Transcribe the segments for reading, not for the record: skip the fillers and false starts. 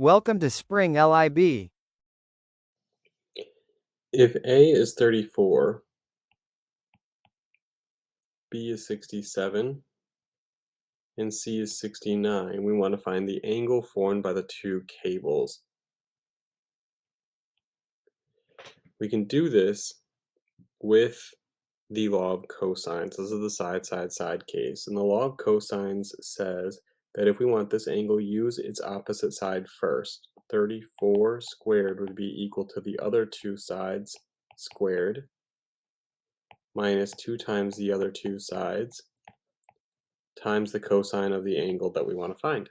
Welcome to Spring LIB. If A is 34, B is 67, and C is 69, we want to find the angle formed by the two cables. We can do this with the law of cosines. This is the side case. And the law of cosines says that if we want this angle, use its opposite side first. 34 squared would be equal to the other two sides squared minus 2 times the other two sides times the cosine of the angle that we want to find.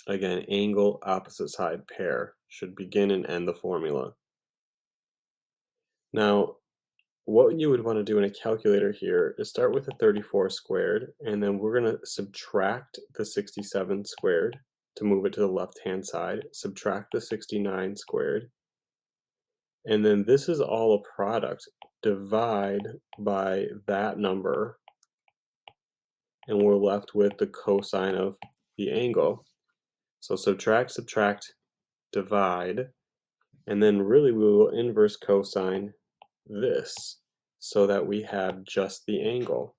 Again, angle opposite side pair should begin and end the formula. Now, what you would want to do in a calculator here is start with the 34 squared, and then we're going to subtract the 67 squared to move it to the left-hand side, subtract the 69 squared, and then this is all a product. Divide by that number, and we're left with the cosine of the angle. So subtract, divide, and then really we will inverse cosine this so that we have just the angle.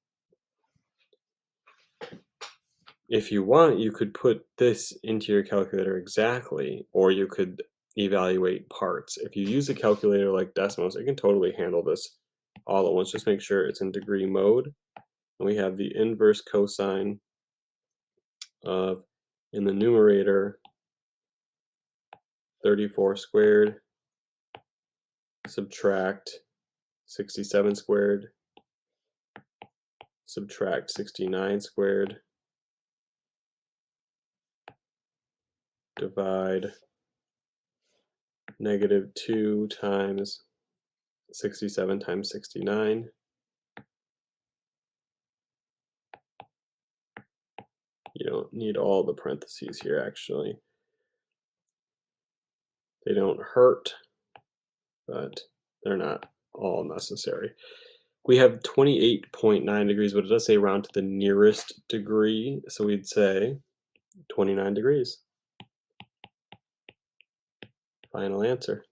If you want, you could put this into your calculator exactly, or you could evaluate parts. If you use a calculator like Desmos, it can totally handle this all at once. Just make sure it's in degree mode. And we have the inverse cosine of, in the numerator, 34 squared, subtract 67 squared, subtract 69 squared, divide -2 times 67 times 69. You don't need all the parentheses here, actually. They don't hurt, but they're not all necessary. We have 28.9 degrees, but it does say round to the nearest degree, so we'd say 29 degrees. Final answer.